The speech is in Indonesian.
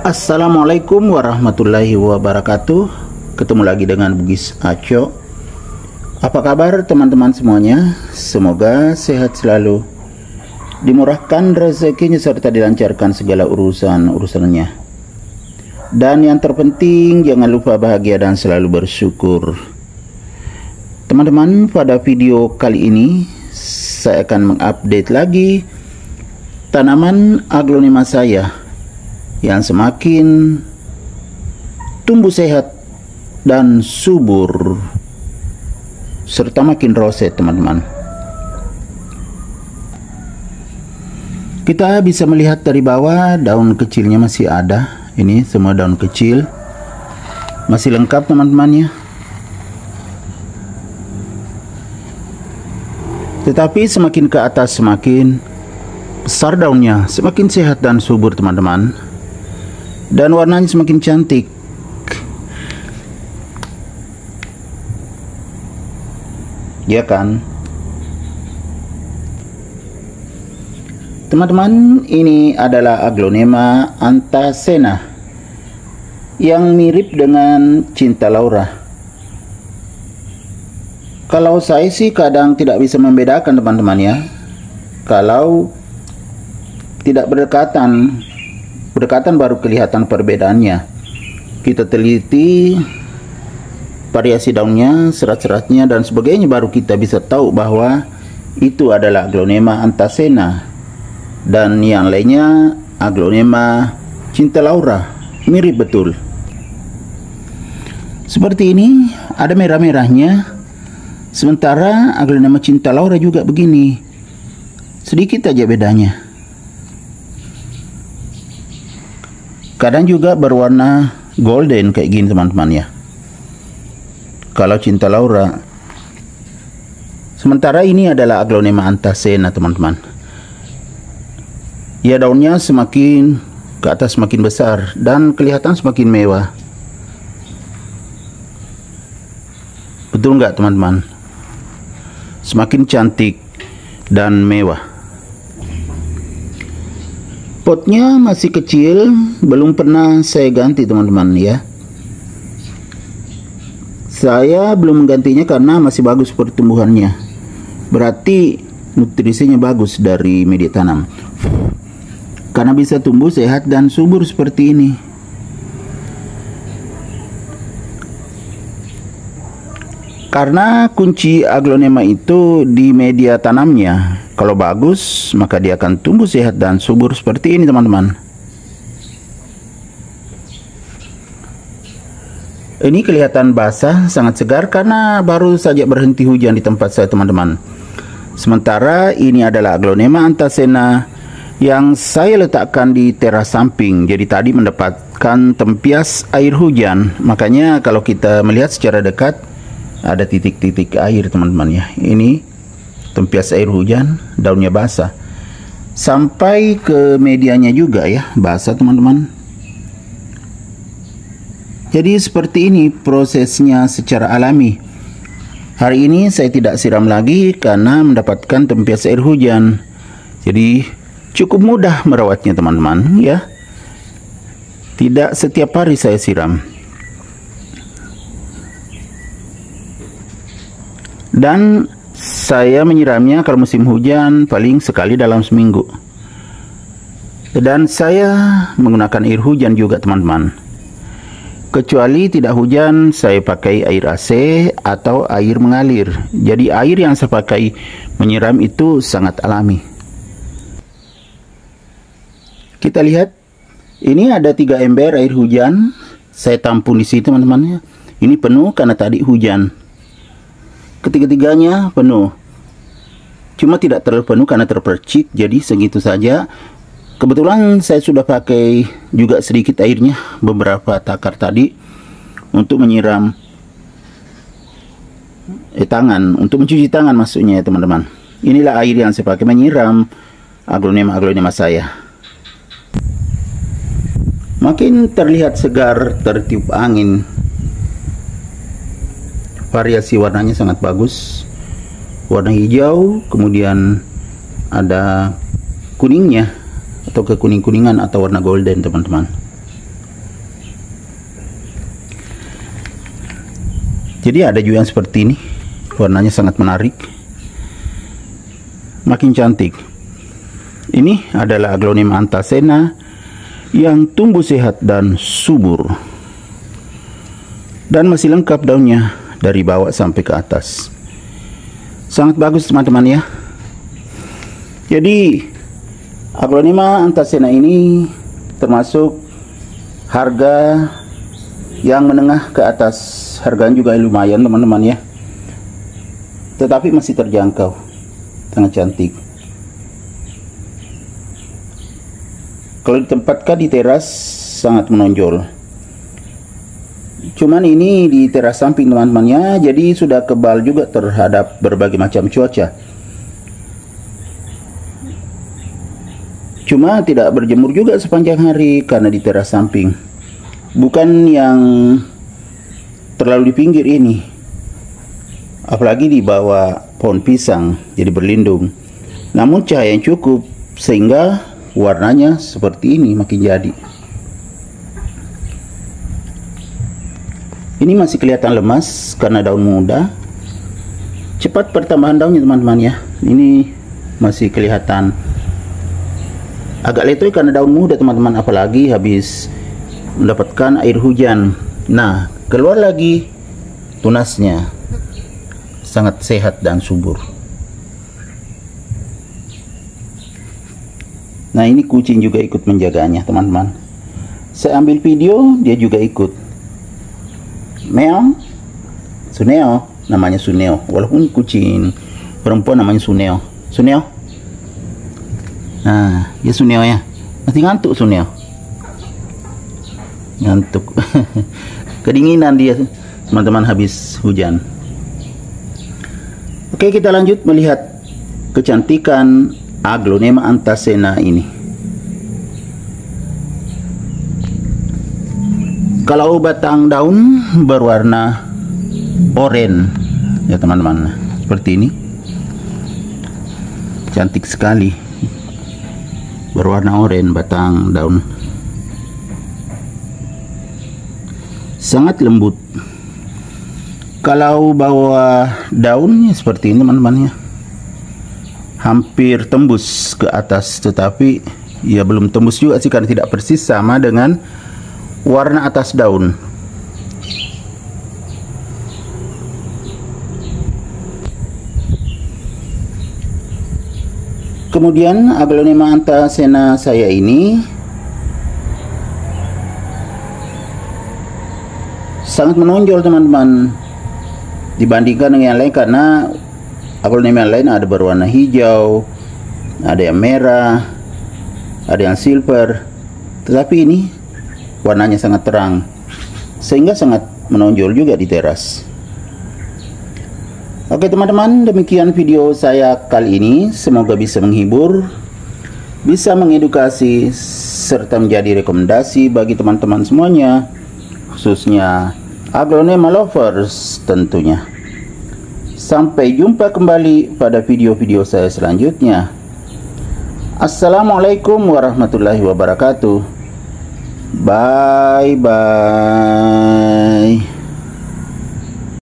Assalamualaikum warahmatullahi wabarakatuh. Ketemu lagi dengan Bugis Aco. Apa kabar teman-teman semuanya? Semoga sehat selalu, dimurahkan rezekinya serta dilancarkan segala urusannya. Dan yang terpenting, jangan lupa bahagia dan selalu bersyukur. Teman-teman, pada video kali ini saya akan mengupdate lagi tanaman aglonema saya yang semakin tumbuh sehat dan subur serta makin roset, teman-teman. Kita bisa melihat dari bawah daun kecilnya masih ada. Ini semua daun kecil masih lengkap, teman-teman ya. Tetapi semakin ke atas semakin besar daunnya, semakin sehat dan subur, teman-teman. Dan warnanya semakin cantik. Ya kan? Teman-teman, ini adalah aglonema anthacena yang mirip dengan cinta Laura. Kalau saya sih kadang tidak bisa membedakan, teman-teman ya. Kalau tidak berdekatan baru kelihatan perbedaannya. Kita teliti variasi daunnya, serat-seratnya dan sebagainya, baru kita bisa tahu bahwa itu adalah aglonema anthacena. Dan yang lainnya aglonema cinta Laura, mirip betul. Seperti ini, ada merah-merahnya. Sementara aglonema cinta Laura juga begini, sedikit aja bedanya. Kadang juga berwarna golden kayak gini, teman-teman ya, kalau cinta Laura. Sementara ini adalah aglonema anthacena, teman-teman. Ya, daunnya semakin ke atas semakin besar dan kelihatan semakin mewah. Betul nggak, teman-teman? Semakin cantik dan mewah. Potnya masih kecil, belum pernah saya ganti, teman-teman ya. Saya belum menggantinya karena masih bagus pertumbuhannya. Berarti nutrisinya bagus dari media tanam, karena bisa tumbuh sehat dan subur seperti ini. Karena kunci aglonema itu di media tanamnya. Kalau bagus, maka dia akan tumbuh sehat dan subur seperti ini, teman-teman. Ini kelihatan basah, sangat segar karena baru saja berhenti hujan di tempat saya, teman-teman. Sementara ini adalah aglonema anthacena yang saya letakkan di teras samping. Jadi tadi mendapatkan tempias air hujan. Makanya kalau kita melihat secara dekat, ada titik-titik air, teman-teman ya. Ini tempias air hujan, daunnya basah. Sampai ke medianya juga ya, basah, teman-teman. Jadi seperti ini prosesnya secara alami. Hari ini saya tidak siram lagi karena mendapatkan tempias air hujan. Jadi cukup mudah merawatnya, teman-teman ya. Tidak setiap hari saya siram. Dan saya menyiramnya kalau musim hujan paling sekali dalam seminggu. Dan saya menggunakan air hujan juga, teman-teman. Kecuali tidak hujan, saya pakai air AC atau air mengalir. Jadi air yang saya pakai menyiram itu sangat alami. Kita lihat, ini ada 3 ember air hujan. Saya tampung di sini, teman-teman. Ini penuh karena tadi hujan. Ketiga-tiganya penuh. Cuma tidak terlalu penuh karena terpercik, jadi segitu saja. Kebetulan saya sudah pakai juga sedikit airnya, beberapa takar tadi, untuk menyiram tangan, untuk mencuci tangan maksudnya ya, teman-teman. Inilah air yang saya pakai menyiram aglonema saya. Makin terlihat segar, tertiup angin. Variasi warnanya sangat bagus. Warna hijau, kemudian ada kuningnya atau kekuning-kuningan atau warna golden, teman-teman. Jadi ada juga yang seperti ini, warnanya sangat menarik, makin cantik. Ini adalah Aglonema Anthacena yang tumbuh sehat dan subur, dan masih lengkap daunnya dari bawah sampai ke atas. Sangat bagus teman-teman ya. Jadi Aglonema Anthacena ini termasuk harga yang menengah ke atas. Harganya juga lumayan teman-teman ya, tetapi masih terjangkau, sangat cantik. Kalau ditempatkan di teras sangat menonjol. Cuman ini di teras samping teman-temannya, jadi sudah kebal juga terhadap berbagai macam cuaca. Cuma tidak berjemur juga sepanjang hari karena di teras samping. Bukan yang terlalu di pinggir ini, apalagi di bawah pohon pisang, jadi berlindung. Namun cahaya yang cukup sehingga warnanya seperti ini makin jadi. Ini masih kelihatan lemas karena daun muda. Cepat pertambahan daunnya teman-teman ya. Ini masih kelihatan agak letoy karena daun muda teman-teman, apalagi habis mendapatkan air hujan. Nah, keluar lagi tunasnya, sangat sehat dan subur. Nah, ini kucing juga ikut menjaganya teman-teman. Saya ambil video, dia juga ikut. Meow, Suneo, namanya Suneo. Walaupun kucing perempuan namanya Suneo. Suneo. Nah, ya Suneo ya. Masih ngantuk Suneo. Ngantuk. Kedinginan dia teman-teman habis hujan. Oke, kita lanjut melihat kecantikan Aglonema Anthacena ini. Kalau batang daun berwarna oranye ya teman-teman, seperti ini, cantik sekali, berwarna oranye batang daun, sangat lembut. Kalau bawah daunnya seperti ini teman-teman ya, hampir tembus ke atas, tetapi ya belum tembus juga sih karena tidak persis sama dengan warna atas daun. Kemudian Aglonema Anthacena saya ini sangat menonjol teman-teman dibandingkan dengan yang lain, karena Aglonema yang lain ada berwarna hijau, ada yang merah, ada yang silver, tetapi ini warnanya sangat terang sehingga sangat menonjol juga di teras. Oke teman-teman, demikian video saya kali ini. Semoga bisa menghibur, bisa mengedukasi, serta menjadi rekomendasi bagi teman-teman semuanya, khususnya Aglonema lovers tentunya. Sampai jumpa kembali pada video-video saya selanjutnya. Assalamualaikum warahmatullahi wabarakatuh. Bye bye.